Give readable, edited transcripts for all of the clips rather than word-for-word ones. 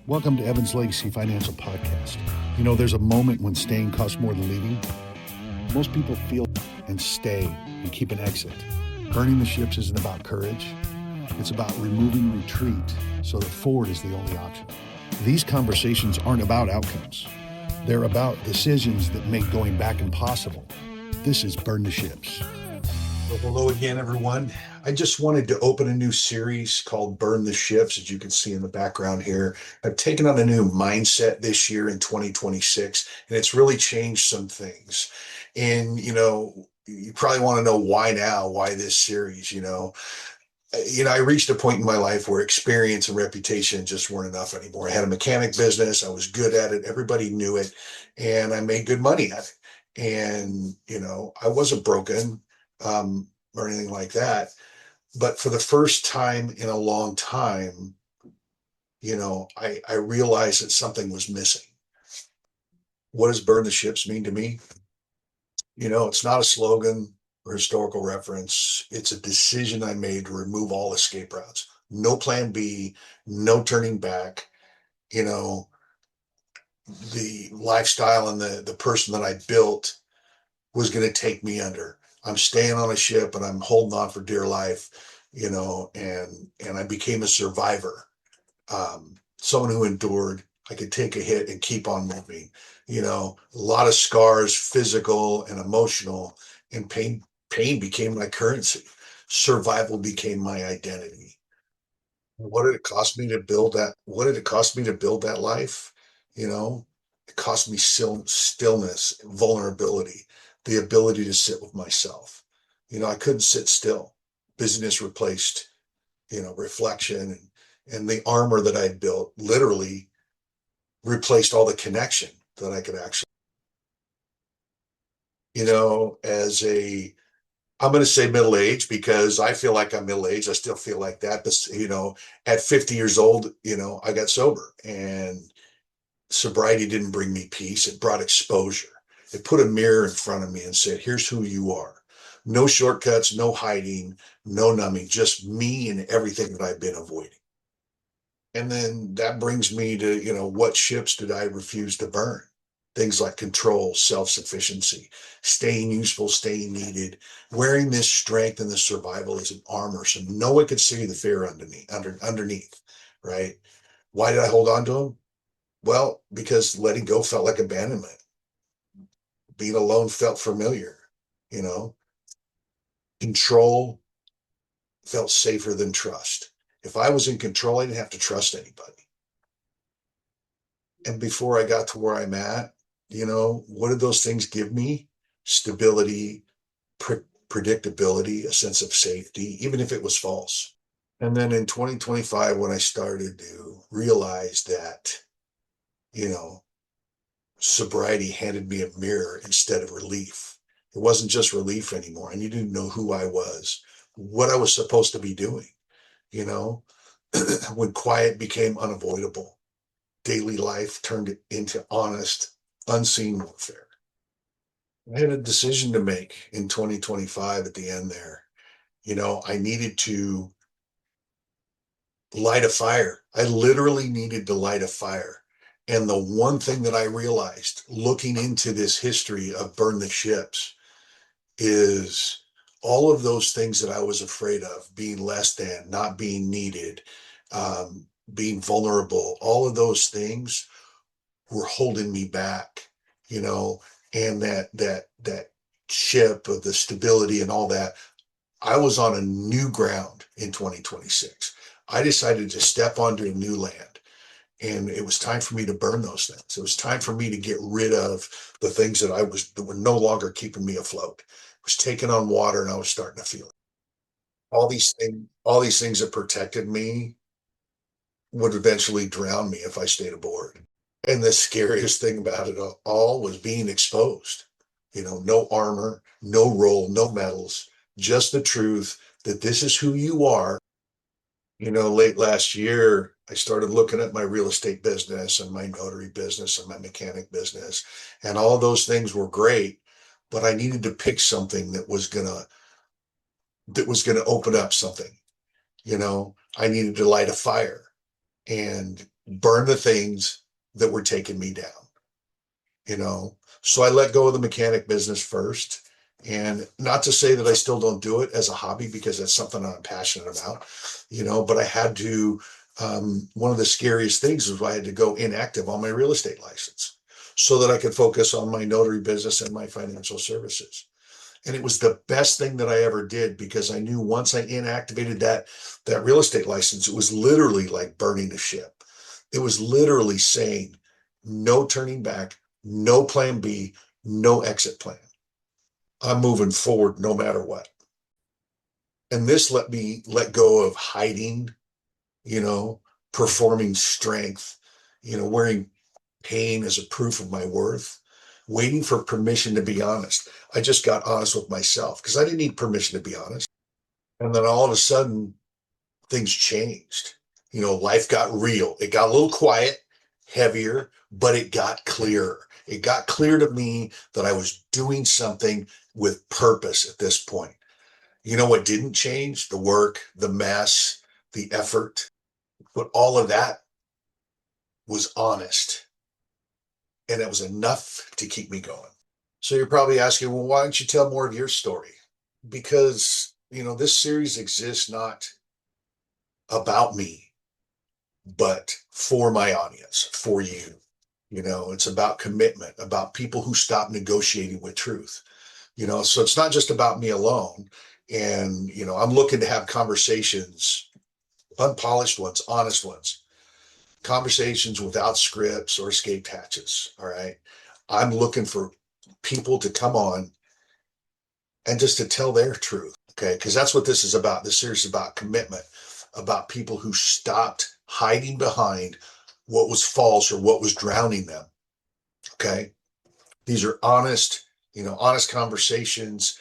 Welcome to Evan's Legacy Financial Podcast. You know, there's a moment when staying costs more than leaving. Most people feel and stay and keep an exit. Burning the ships isn't about courage. It's about removing retreat so that forward is the only option. These conversations aren't about outcomes. They're about decisions that make going back impossible. This is Burn the Ships. Well, hello again, everyone. I just wanted to open a new series called Burn the Ships, as you can see in the background here. I've taken on a new mindset this year in 2026, and it's really changed some things. And, you probably want to know why now, why this series, I reached a point in my life where experience and reputation just weren't enough anymore. I had a mechanic business. I was good at it. Everybody knew it, and I made good money at it. And, I wasn't broken or anything like that. But for the first time in a long time, I realized that something was missing. What does burn the ships mean to me? It's not a slogan or historical reference. It's a decision I made to remove all escape routes. No plan B, no turning back. The lifestyle and the person that I built was going to take me under. I'm staying on a ship and I'm holding on for dear life, and I became a survivor, someone who endured. I could take a hit and keep on moving. A lot of scars, physical and emotional, and pain became my currency. Survival became my identity. What did it cost me to build that? What did it cost me to build that life? It cost me stillness, vulnerability, the ability to sit with myself. I couldn't sit still. Busyness replaced, reflection, and the armor that I built literally replaced all the connection that I could actually, I'm going to say middle age because I feel like I'm middle aged. I still feel like that. But, at 50 years old, I got sober, and sobriety didn't bring me peace. It brought exposure. It put a mirror in front of me and said, here's who you are. No shortcuts, no hiding, no numbing, just me and everything that I've been avoiding. And then that brings me to, what ships did I refuse to burn? Things like control, self-sufficiency, staying useful, staying needed, wearing this strength and this survival as an armor so no one could see the fear underneath, right? Why did I hold on to them? Well, because letting go felt like abandonment. Being alone felt familiar, you know. Control felt safer than trust. If I was in control, I didn't have to trust anybody. And before I got to where I'm at, what did those things give me? Stability, predictability, a sense of safety, even if it was false. And then in 2025, when I started to realize that, you know, sobriety handed me a mirror instead of relief. It wasn't just relief anymore. I needed to know who I was, what I was supposed to be doing, you know, when quiet became unavoidable, daily life turned into honest, unseen warfare. I had a decision to make in 2025 at the end there. I needed to light a fire. I literally needed to light a fire. And the one thing that I realized looking into this history of burn the ships is all of those things that I was afraid of, being less than, not being needed, being vulnerable, all of those things were holding me back, and that ship of the stability and all that. I was on a new ground in 2026. I decided to step onto a new land, and it was time for me to burn those things. It was time for me to get rid of the things that were no longer keeping me afloat. I was taking on water, and I was starting to feel it. All these things that protected me would eventually drown me if I stayed aboard. And the scariest thing about it all was being exposed. No armor, no role, no medals, just the truth that this is who you are. Late last year, I started looking at my real estate business and my notary business and my mechanic business, and all those things were great, but I needed to pick something that was gonna open up something. I needed to light a fire, and burn the things that were taking me down, you know? So I let go of the mechanic business first. And not to say that I still don't do it as a hobby, because that's something I'm passionate about, but I had to, one of the scariest things was I had to go inactive on my real estate license so that I could focus on my notary business and my financial services. And it was the best thing that I ever did, because I knew once I inactivated that real estate license, it was literally like burning the ship. It was literally saying, no turning back, no plan B, no exit plan. I'm moving forward no matter what. And this let me let go of hiding, performing strength, wearing pain as a proof of my worth, waiting for permission to be honest. I just got honest with myself because I didn't need permission to be honest. And then all of a sudden, things changed. Life got real. It got a little quiet, heavier, but it got clearer. It got clear to me that I was doing something with purpose at this point. You know what didn't change? The work, the mess, the effort, but all of that was honest. And it was enough to keep me going. So you're probably asking, well, why don't you tell more of your story? Because, this series exists not about me, but for my audience, for you. It's about commitment, about people who stop negotiating with truth. So it's not just about me alone. And, I'm looking to have conversations, unpolished ones, honest ones, conversations without scripts or escape hatches. All right. I'm looking for people to come on and just to tell their truth. Okay. Because that's what this is about. This series is about commitment, about people who stopped hiding behind what was false or what was drowning them. Okay. These are honest conversations,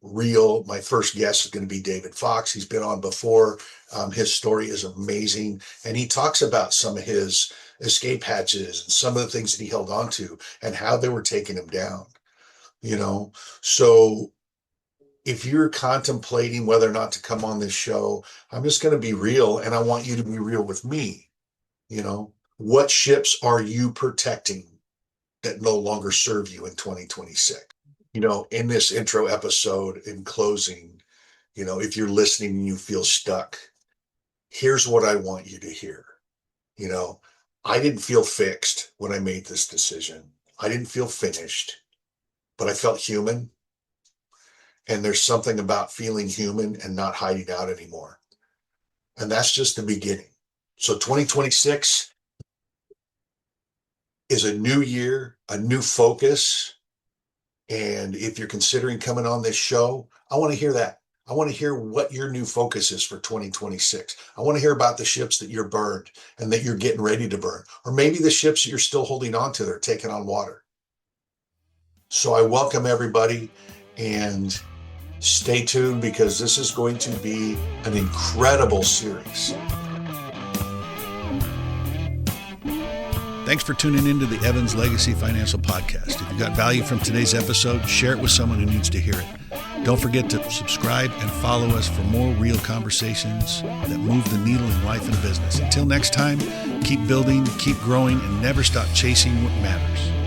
real. My first guest is going to be David Fox. He's been on before. His story is amazing. And he talks about some of his escape hatches and some of the things that he held on to and how they were taking him down, So if you're contemplating whether or not to come on this show, I'm just going to be real, and I want you to be real with me. What ships are you protecting that no longer serve you in 2026? In this intro episode, in closing, if you're listening and you feel stuck, here's what I want you to hear. I didn't feel fixed when I made this decision. I didn't feel finished, but I felt human. And there's something about feeling human and not hiding out anymore. And that's just the beginning. So 2026 is a new year, a new focus. And if you're considering coming on this show, I want to hear that. I want to hear what your new focus is for 2026. I want to hear about the ships that you're burned and that you're getting ready to burn, or maybe the ships that you're still holding on to that are taking on water. So I welcome everybody, and stay tuned, because this is going to be an incredible series. Thanks for tuning into the Evans Legacy Financial Podcast. If you got value from today's episode, share it with someone who needs to hear it. Don't forget to subscribe and follow us for more real conversations that move the needle in life and business. Until next time, keep building, keep growing, and never stop chasing what matters.